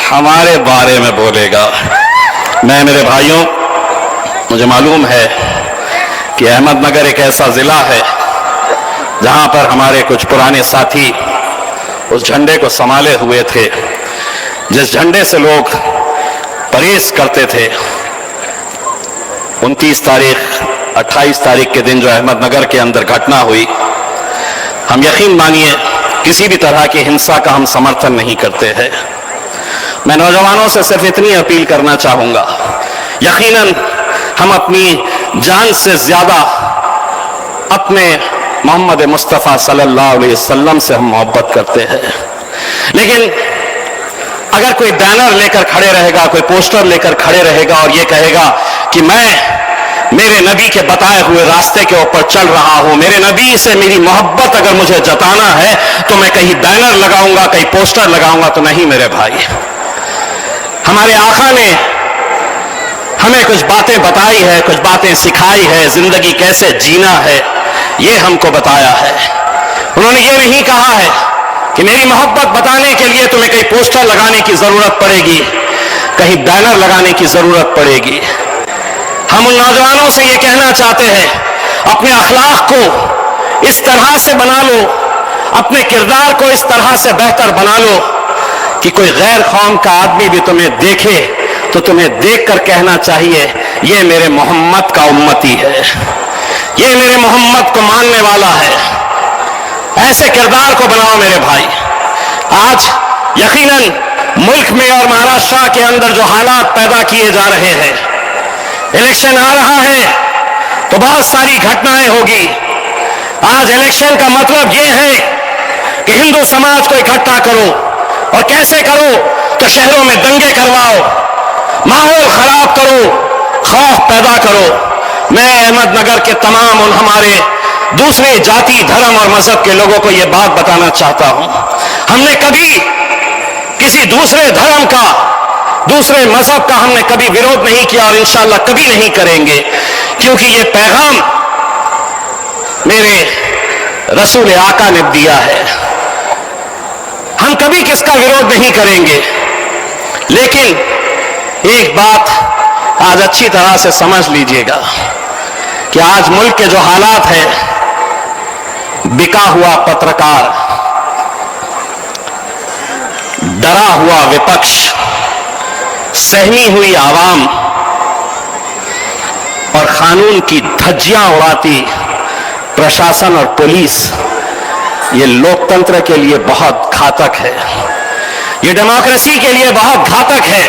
हमारे बारे में बोलेगा। मैं, मेरे भाइयों, मुझे मालूम है कि अहमदनगर एक ऐसा जिला है जहां पर हमारे कुछ पुराने साथी उस झंडे को संभाले हुए थे, जिस झंडे से लोग परहेज करते थे। 29 तारीख 28 तारीख के दिन जो अहमदनगर के अंदर घटना हुई, हम यकीन मानिए किसी भी तरह की हिंसा का हम समर्थन नहीं करते हैं। मैं नौजवानों से सिर्फ इतनी अपील करना चाहूंगा, यकीनन हम अपनी जान से ज्यादा अपने मोहम्मद मुस्तफ़ा सल्लल्लाहु अलैहि वसल्लम से हम मोहब्बत करते हैं, लेकिन अगर कोई बैनर लेकर खड़े रहेगा, कोई पोस्टर लेकर खड़े रहेगा और ये कहेगा कि मैं मेरे नबी के बताए हुए रास्ते के ऊपर चल रहा हूं, मेरे नबी से मेरी मोहब्बत अगर मुझे जताना है तो मैं कहीं बैनर लगाऊंगा, कहीं पोस्टर लगाऊंगा, तो नहीं मेरे भाई। हमारे आका ने हमें कुछ बातें बताई है, कुछ बातें सिखाई है, जिंदगी कैसे जीना है ये हमको बताया है। उन्होंने ये नहीं कहा है कि मेरी मोहब्बत बताने के लिए तुम्हें कहीं पोस्टर लगाने की जरूरत पड़ेगी, कहीं बैनर लगाने की जरूरत पड़ेगी। हम उन नौजवानों से ये कहना चाहते हैं, अपने अखलाक को इस तरह से बना लो, अपने किरदार को इस तरह से बेहतर बना लो कि कोई गैर कौम का आदमी भी तुम्हें देखे तो तुम्हें देखकर कहना चाहिए ये मेरे मोहम्मद का उम्मती है, ये मेरे मोहम्मद को मानने वाला है। ऐसे किरदार को बनाओ मेरे भाई। आज यकीनन मुल्क में और महाराष्ट्र के अंदर जो हालात पैदा किए जा रहे हैं, इलेक्शन आ रहा है तो बहुत सारी घटनाएं होगी। आज इलेक्शन का मतलब यह है कि हिंदू समाज को इकट्ठा करो, और कैसे करो तो शहरों में दंगे करवाओ, माहौल खराब करो, खौफ पैदा करो। मैं अहमदनगर के तमाम उन हमारे दूसरे जाति, धर्म और मजहब के लोगों को यह बात बताना चाहता हूं, हमने कभी किसी दूसरे धर्म का, दूसरे मजहब का हमने कभी विरोध नहीं किया और इंशाअल्लाह कभी नहीं करेंगे, क्योंकि यह पैगाम मेरे रसूल आका ने दिया है। हम कभी किसका विरोध नहीं करेंगे, लेकिन एक बात आज अच्छी तरह से समझ लीजिएगा कि आज मुल्क के जो हालात हैं, बिका हुआ पत्रकार, डरा हुआ विपक्ष, सहमी हुई आवाम और कानून की धज्जियां उड़ाती प्रशासन और पुलिस, ये लोकतंत्र के लिए बहुत घातक है, ये डेमोक्रेसी के लिए बहुत घातक है।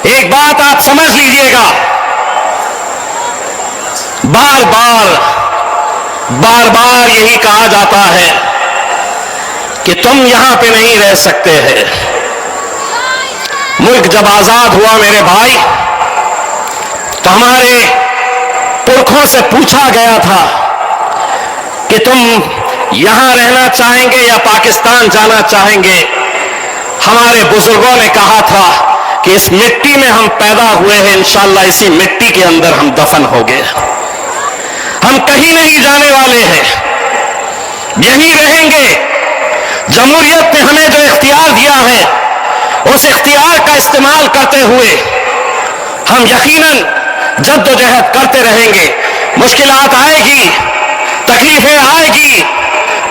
एक बात आप समझ लीजिएगा, बार बार यही कहा जाता है कि तुम यहां पे नहीं रह सकते हैं। मुल्क जब आजाद हुआ मेरे भाई, तो हमारे पुरखों से पूछा गया था कि तुम यहां रहना चाहेंगे या पाकिस्तान जाना चाहेंगे। हमारे बुजुर्गों ने कहा था कि इस मिट्टी में हम पैदा हुए हैं, इंशाअल्लाह इसी मिट्टी के अंदर हम दफन होंगे, हम कहीं नहीं जाने वाले हैं, यहीं रहेंगे। जमहूरियत ने हमें जो इख्तियार दिया है, उस इख्तियार का इस्तेमाल करते हुए हम यकीनन जद्दोजहद करते रहेंगे। मुश्किलात आएगी, तकलीफें आएगी,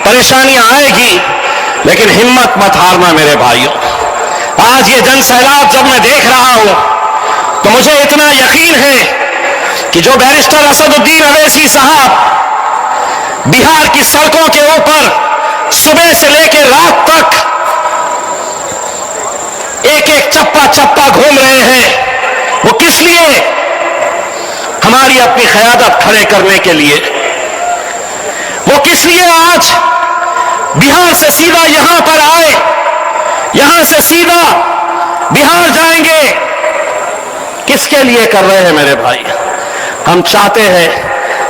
परेशानियां आएगी, लेकिन हिम्मत मत हारना मेरे भाइयों। आज ये जन सैलाब जब मैं देख रहा हूं तो मुझे इतना यकीन है कि जो बैरिस्टर असदुद्दीन अवैसी साहब बिहार की सड़कों के ऊपर सुबह से लेकर रात तक एक एक चप्पा चप्पा घूम रहे हैं, वो किस लिए? हमारी अपनी क़यादत खड़े करने के लिए। वो किस लिए आज बिहार से सीधा यहां पर आए, यहां से सीधा बिहार जाएंगे? किसके लिए कर रहे हैं मेरे भाई? हम चाहते हैं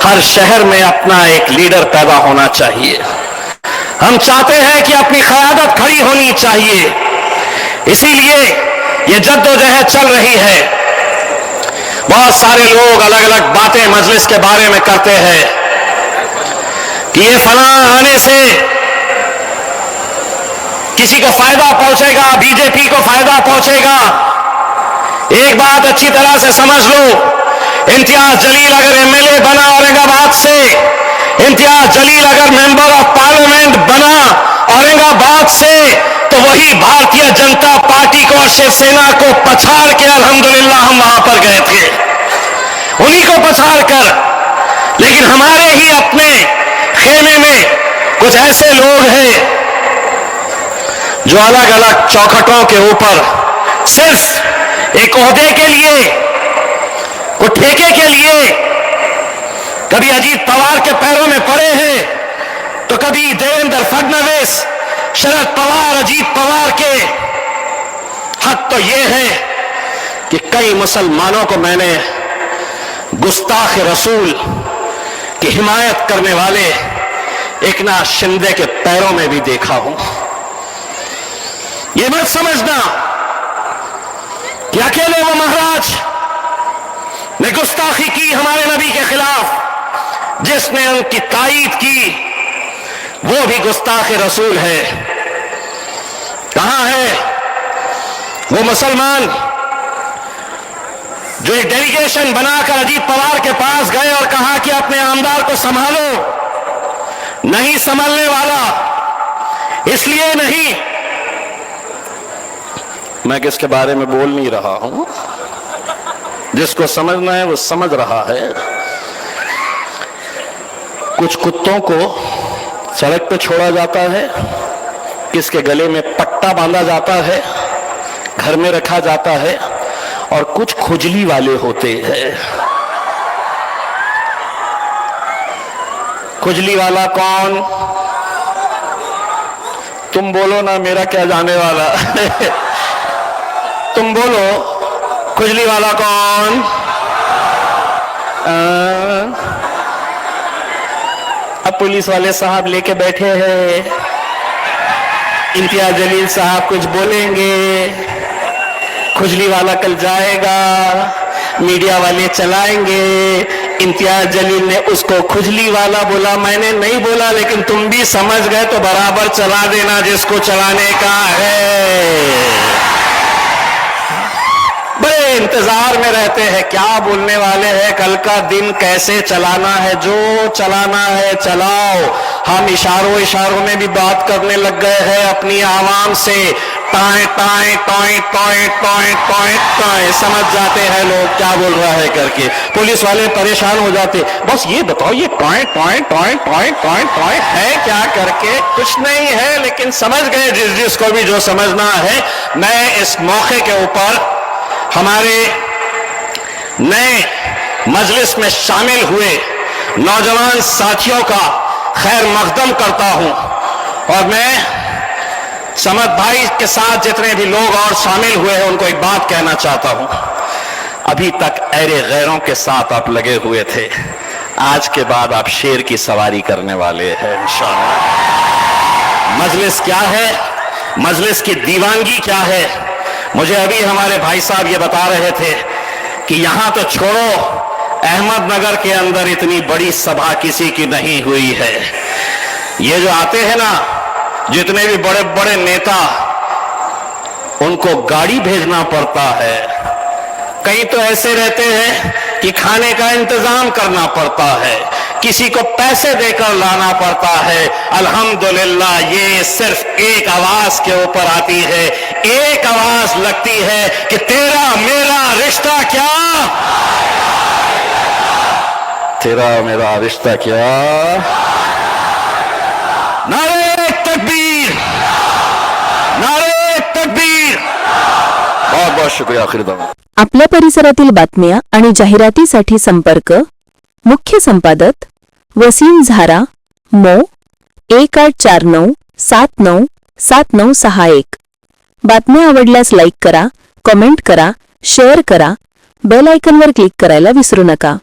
हर शहर में अपना एक लीडर पैदा होना चाहिए, हम चाहते हैं कि अपनी क़यादत खड़ी होनी चाहिए। इसीलिए ये जद्दोजहद चल रही है। बहुत सारे लोग अलग अलग बातें मजलिस के बारे में करते हैं कि ये फलां आने से किसी को फायदा पहुंचेगा, बीजेपी को फायदा पहुंचेगा। एक बात अच्छी तरह से समझ लो, इम्तियाज जलील अगर एमएलए बना औरंगाबाद से, इम्तियाज जलील अगर मेंबर ऑफ पार्लियामेंट बना औरंगाबाद से, तो वही भारतीय जनता पार्टी को और शिवसेना को पछाड़ के अल्हम्दुलिल्लाह हम वहां पर गए थे, उन्हीं को पछाड़ कर। लेकिन हमारे ही अपने खेमे में कुछ ऐसे लोग हैं जो अलग अलग चौखटों के ऊपर सिर्फ एक ओहदे के लिए, कुछ ठेके के लिए, कभी अजीत पवार के पैरों में पड़े हैं, तो कभी देवेंद्र फडणवीस, शरद पवार, अजीत पवार के। हक तो यह है कि कई मुसलमानों को मैंने गुस्ताख रसूल की हिमायत करने वाले एकनाथ शिंदे के पैरों में भी देखा हूं। यह मत समझना कि अकेले वो महाराज ने गुस्ताखी की हमारे नबी के खिलाफ, जिसने उनकी तायीद की वो भी गुस्ताख रसूल है। कहां है वो मुसलमान जो एक डेलीगेशन बनाकर अजीत पवार के पास गए और कहा कि अपने आमदार को संभालो? नहीं संभालने वाला, इसलिए नहीं, मैं किसके बारे में बोल नहीं रहा हूं, जिसको समझना है वो समझ रहा है। कुछ कुत्तों को सड़क पे छोड़ा जाता है, किसके गले में पट्टा बांधा जाता है, घर में रखा जाता है, और कुछ खुजली वाले होते हैं। खुजली वाला कौन? तुम बोलो ना, मेरा क्या जाने वाला। तुम बोलो, खुजली वाला कौन? अब पुलिस वाले साहब लेके बैठे हैं, इम्तियाज जलील साहब कुछ बोलेंगे, खुजली वाला कल जाएगा, मीडिया वाले चलाएंगे। इम्तियाज जलील ने उसको खुजली वाला बोला, मैंने नहीं बोला, लेकिन तुम भी समझ गए तो बराबर चला देना जिसको चलाने का है। बड़े इंतजार में रहते हैं, क्या बोलने वाले हैं, कल का दिन कैसे चलाना है, जो चलाना है चलाओ। हम इशारों में भी बात करने लग गए हैं अपनी आवाम से। Tie tie tie tie tie tie tie, समझ जाते हैं लोग क्या बोल रहा है करके। पुलिस वाले परेशान हो जाते, बस ये बताओ ये tie tie tie tie tie tie है क्या करके। कुछ नहीं है, लेकिन समझ गए जिसको भी जो समझना है। मैं इस मौके के ऊपर हमारे नए मजलिस में शामिल हुए नौजवान साथियों का खैर मकदम करता हूं, और मैं समद भाई के साथ जितने भी लोग और शामिल हुए हैं उनको एक बात कहना चाहता हूं। अभी तक ऐरे गैरों के साथ आप लगे हुए थे, आज के बाद आप शेर की सवारी करने वाले हैं इंशाअल्लाह। मजलिस क्या है, मजलिस की दीवानगी क्या है, मुझे अभी हमारे भाई साहब ये बता रहे थे कि यहां तो छोड़ो, अहमदनगर के अंदर इतनी बड़ी सभा किसी की नहीं हुई है। ये जो आते हैं ना, जितने भी बड़े बड़े नेता, उनको गाड़ी भेजना पड़ता है। कई तो ऐसे रहते हैं कि खाने का इंतजाम करना पड़ता है, किसी को पैसे देकर लाना पड़ता है। अल्हम्दुलिल्लाह ये सिर्फ एक आवाज के ऊपर आती है, एक आवाज लगती है कि तेरा मेरा रिश्ता क्या, तेरा मेरा रिश्ता क्या। नारे तकबीर, नारे तकबीर। बहुत बहुत शुक्रिया। आखिर दम आपल्या परिसरातील बातम्या आणि जाहिरातीसाठी संपर्क मुख्य संपादक वसीम झारा मो 1849797961। बातम्या आवडल्यास लाईक करा, कमेंट करा, शेअर करा, बेल आयकॉनवर क्लिक करायला विसरू नका।